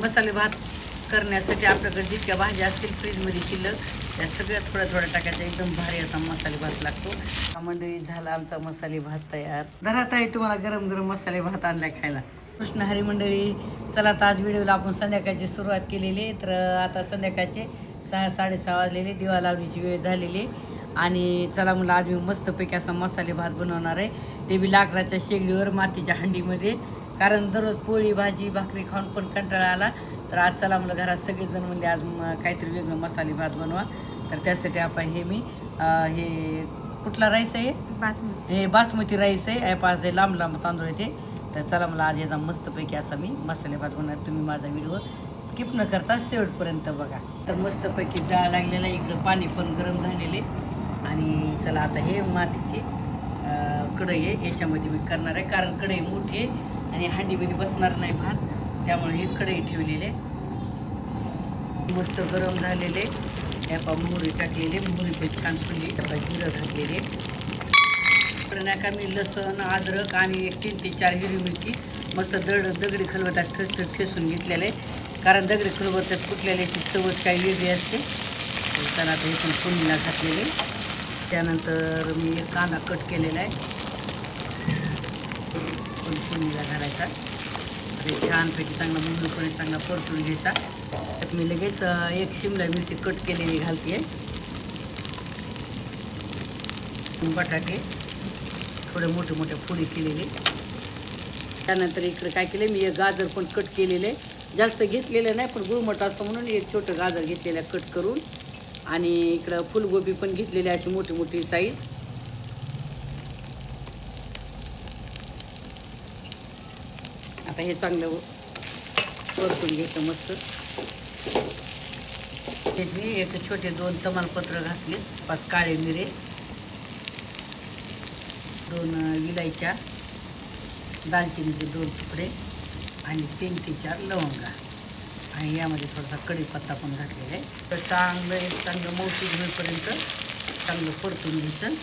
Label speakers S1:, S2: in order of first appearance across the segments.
S1: मसाले भात करण्यासाठी आपल्याकडे जितक्या भाज्या असतील फ्रीजमध्ये शिल्लक त्या सगळ्या थोड्या टाकायच्या. एकदम भारी असा मसाले भात लागतो. मंडळी झाला आमचा मसाले भात तयार. घरात आहे तुम्हाला गरम गरम मसाले भात आणलाय खायला. कृष्ण हरी मंडळी, चला आता आज व्हिडिओला आपण संध्याकाळची सुरुवात केलेली. तर आता संध्याकाळचे 6-6:30 वाजलेले, दिवा लावण्याची वेळ झालेली. आणि चला म्हणलं आज मी मस्तपैकी असा मसाले भात बनवणार आहे, ते बी लाकडाच्या शेगडीवर मातीच्या हंडीमध्ये. कारण दररोज पोळी भाजी भाकरी खाऊन पण कंटाळा आला. तर आज चला म्हणलं घरात सगळेजण म्हणले आज काहीतरी वेगळं मसाले भात बनवा. तर त्यासाठी आपण हे कुठला राईस आहे? बासमती. हे बासमती राईस आहे. पाच लांब लांब तांदूळ आहे ते. तर चला मला आज याचा मस्तपैकी असा मी मसाले भात बनवणार. तुम्ही माझा व्हिडिओ स्किप न करता शेवटपर्यंत बघा. तर मस्तपैकी जाळ लागलेला, इकडं पाणी पण गरम झालेले. आणि चला आता हे मातीची कढई आहे, याच्यामध्ये मी करणार आहे. कारण कढई मोठी आहे आणि हंडीमध्ये बसणार नाही भात, त्यामुळे हे कढई ठेवलेले. मस्त गरम झालेले. यापा मोहरी टाकलेले, मोहरी पण छान फुलली. त्यापा जिरं घातलेले. का मी लसण अद्रक आणि 3 ते 4 हिरवी मिरची मस्त दगडी खलबत्यात ठेसून घेतलेलं आहे. कारण दगडी खलबत्यात कुठल्याची चवच काही वेगळी असते. त्याला आता हे पण फोडणीला घातलेले. त्यानंतर मी एक कांदा कट केलेला आहे, पण फोडणीला घालायचा. ते छानपैकी चांगला मुलपणे चांगला परतून घ्यायचा. त्यात मी लगेच एक शिमला मिरची कट केलेली घालते. बटाटे थोडे मोठे मोठे फोडी केलेले. त्यानंतर इकडे काय केले मी एक गाजर पण कट केलेले. जास्त घेतलेलं नाही, पण गुळमट असतं म्हणून एक छोटं गाजर घेतलेलं कट करून. आणि इकडं फुलगोबी पण घेतलेली अशी मोठी मोठी साईज. आता हे चांगलं परतून घ्यायचं मस्त. मी एक छोटे 2 तमालपत्र घातले, 5 काळे मिरे, 2 विलायच्या, दालचिनीचे 2 तुकडे आणि 3 ते 4 लवंगा. आणि यामध्ये थोडासा कढीपत्ता पण घातलेला आहे. तर चांगलं मौसूद होईपर्यंत चांगलं परतून घ्यायचं.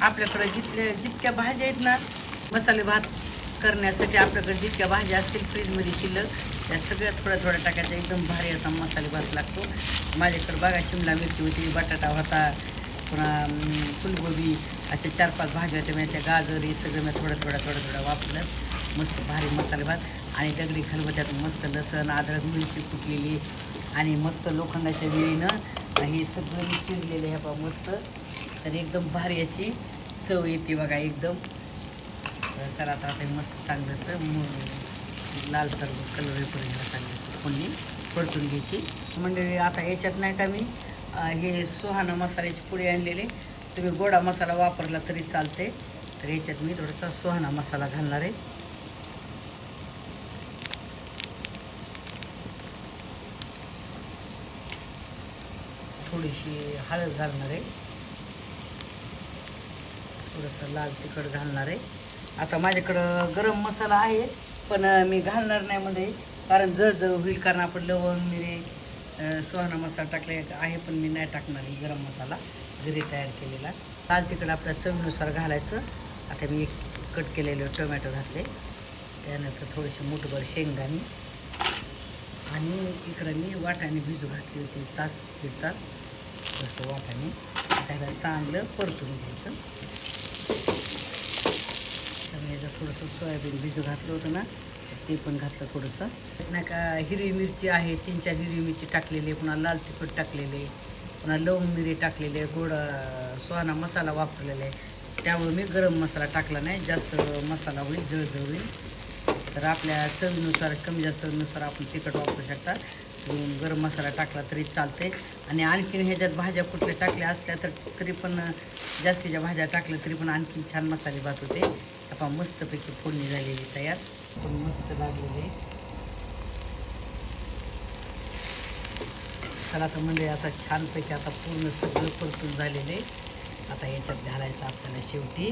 S1: आपल्याकडे जितक्या भाज्या आहेत ना, मसाले भात करण्यासाठी आपल्याकडे जितक्या भाज्या असतील फ्रीजमध्ये शिल्लक त्या सगळ्या थोड्या टाकायच्या. एकदम भारी असा मसाले भात लागतो. माझ्याकडे बघा शिमला मिरची होती, बटाटा होता, पुन्हा फुलगोबी, असे 4-5 भाज्या होत्या. त्या गाजर हे सगळं मी थोडं वापरलं. मस्त भारी मसाले भात. आणि दगडी खलबत्यात मस्त लसण अद्रक मिरची कुटलेली आणि मस्त लोखंडाच्या वेळीनं हे सगळं मी चिरलेलं आहे बा मस्त. तर एकदम भारी अशी चव येते बघा एकदम. तर आता मस्त चांगलं लालसर कलर येईपर्यंत चांगलं फोडणी परतून घ्यायची. मंडळी आता याच्यात नाही का मी हे सुहाना मसाल्याची पुडी आणलेले. तुम्ही गोडा मसाला वापरला तरी चालते. तर याच्यात मी थोडासा सुहाना मसाला घालणार आहे. थोडीशी हळद घालणार आहे, थोडंसं लाल तिखट घालणार आहे. आता माझ्याकडं गरम मसाला आहे, पण मी घालणार नाही मध्ये, कारण जर होईल. कारण आपण लवंग मिरे सुहाना मसाला टाकले आहे, पण मी नाही टाकणार आहे गरम मसाला घरी तयार केलेला. लाल तिखट आपल्या चवीनुसार घालायचं. आता मी कट केलेले टोमॅटो घातले. त्यानंतर थोडीशी मुठभर शेंगदाणे आणि इकडं मी वाटाणे भिजू घातली होती 1-1.5 तास. थोडंसं वाटाणे त्याला चांगलं परतून घ्यायचं. तर याचं थोडंसं सोयाबीन भिजू घातलं होतं ना, ते पण घातलं थोडंसं. नाही का हिरवी मिरची आहे, 3-4 हिरवी मिरची टाकलेली, पुन्हा लाल तिखट टाकलेले, पुन्हा लवंग मिरी टाकलेले, गोड सुहाना मसाला वापरलेला आहे. त्यामुळे मी गरम मसाला टाकला नाही. जास्त मसाला होईल, जळजळ होईल. तर आपल्या चवीनुसार कमी जास्तनुसार आपण तिखट वापरू शकता. गरम मसाला टाकला तरी चालते. आणि आणखीन ह्याच्यात भाज्या कुठल्या टाकल्या असल्या तर तरी पण जास्तीच्या भाज्या टाकल्या तरी पण आणखीन छान मसाले भात होते. आपण मस्तपैकी फोडणी झालेली तयार, पण मस्त लागलेले. चला तर म्हणजे आता छानपैकी आता पूर्ण सगळं परतून झालेले. आता याच्यात घालायचं आपल्याला शेवटी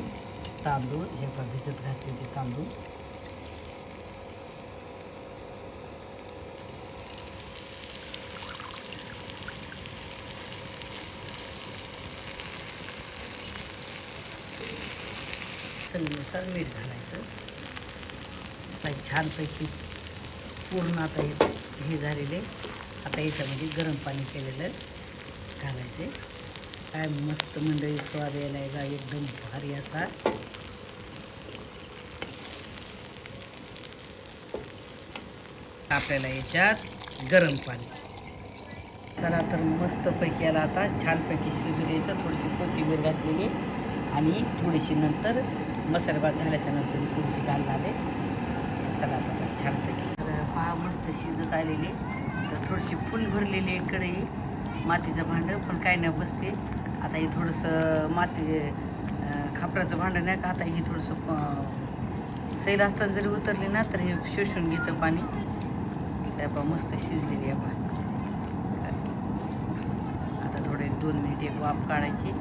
S1: तांदूळ. हे पण भिजत घातले ते तांदूळ. चवीनुसार मीठ घालायचं. आता छानपैकी पूर्ण आता हे झालेले. आता याच्यामध्ये गरम पाणी केलेलं घालायचे. काय मस्त मंडळी स्वाद यायला आहे का एकदम भारी असा. आपल्याला याच्यात गरम पाणी. चला तर मस्तपैकी याला आता छानपैकी शिजू द्यायचं. थोडीशी कोथिंबीर घातलेली आणि थोडीशी नंतर मसाला भात झाल्याच्या नंतर थोडीशी घालणार आहे. चला आता छानपैकी पहा मस्त शिजत आलेली. तर थोडीशी फुल भरलेली कढई, मातीचं भांडं, पण काय नाही बसते. आता हे थोडंसं खापराचं भांडं नाही का, आता हे थोडंसं सैल असताना जरी उतरली ना तर हे शोषून घेतं पाणी. त्या मस्त शिजलेली आहे. आता थोडे 2 मिनिट एक वाफ काढायची.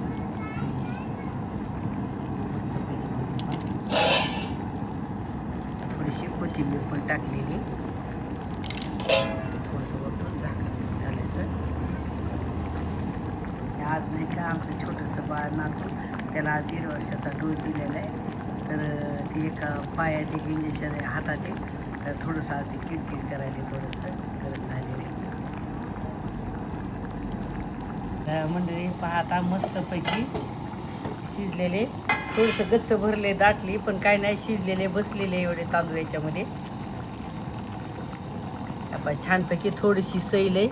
S1: थोडीशी कोथिंबीर पण टाकलेली. थोडंसं वरतून झाकण घालायचं. आज नाही का आमचं छोटंसं बाळ नातू, त्याला 1.5 वर्षाचा डोस दिलेला आहे. तर ती एका पायात एक इंजेक्शन आहे, हातात एक. तर थोडंसं आज ती किरकिर करायला थोडंसं गरम झालेलं आहे. मंडळी पाहता मस्तपैकी शिजलेले, थोडंसं गच्च भरले, दाटली, पण काय नाही शिजलेले बसलेले एवढे तांदूळ याच्यामध्ये. आपण छानपैकी थोडीशी सैल आहे.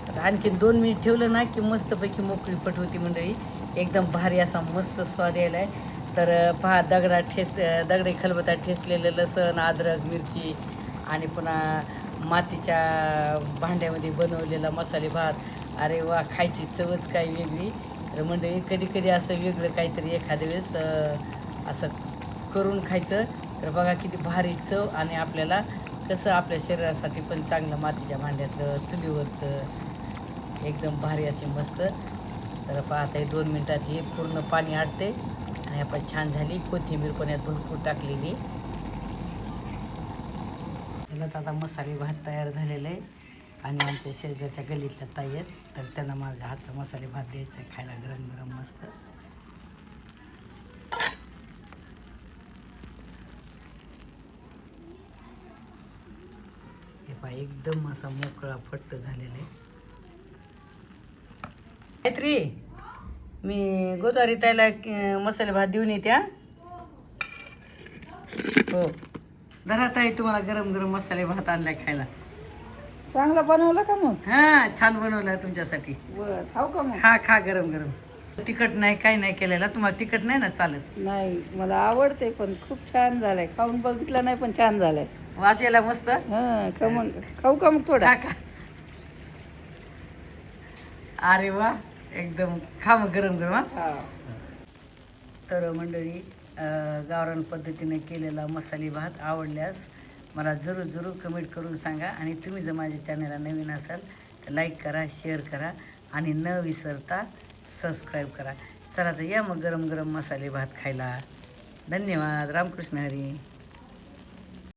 S1: आता आणखीन 2 मिनिट ठेवलं ना की मस्तपैकी मोकळी पट होती मंडळी. एकदम भारी असा मस्त स्वाद यायला आहे. तर पहा दगडे खलबत्त्यात ठेचलेलं लसण, अद्रक, मिरची आणि पुन्हा मातीच्या भांड्यामध्ये बनवलेला मसाले भात. अरे वा, खायची चवच काय वेगळी. तर मंडळी कधी कधी असं वेगळं काहीतरी एखाद्या वेळेस असं करून खायचं. तर बघा किती भारी चव आणि आपल्याला कसं आपल्या शरीरासाठी पण चांगलं मातीच्या भांड्यातलं चुलीवरचं एकदम भारी असे मस्त. तर पाहता 2 मिनटात हे पूर्ण पाणी आटते आणि आपण छान झाली. कोथिंबीर पण यात भरपूर टाकलेली. त्यालाच आता मसाले भात तयार झालेला आहे आणि आमच्या शेजारच्या गल्लीतल्या ताई आहेत, तर त्यांना माझ्या हातचा मसाले भात द्यायचा आहे खायला गरम गरम मस्त. हे पहा एकदम असा मोकळा फट्ट झालेला आहे. गायत्री, मी गोदावरी ताईला मसाले भात देऊन येते. हो धरा ताई, तुम्हाला गरम गरम मसाले भात आणलाय खायला.
S2: चांगला बनवला का मग?
S1: हा छान बनवलाय तुमच्यासाठी.
S2: बर, खाऊ का मग?
S1: खा गरम गरम. तिखट नाही, काही नाही केलेला. तुम्हाला तिखट नाही ना चालत?
S2: नाही, मला आवडते, पण खूप छान झालंय. खाऊन बघितलं नाही पण छान झालंय.
S1: वास यायला मस्त.
S2: हा खाऊ का मग थोडा?
S1: खा. अरे वा, एकदम खा मग गरम गरम.
S2: हा.
S1: तर मंडळी, गावरान पद्धतीने केलेला मसाले भात आवडल्यास मला जरूर कमेंट करून सांगा. आणि तुम्ही जर माझ्या चॅनलला नवीन असाल तर लाईक करा, शेअर करा आणि न विसरता सबस्क्राईब करा. चला तर या मग गरम गरम मसाले भात खायला. धन्यवाद. रामकृष्ण हरी.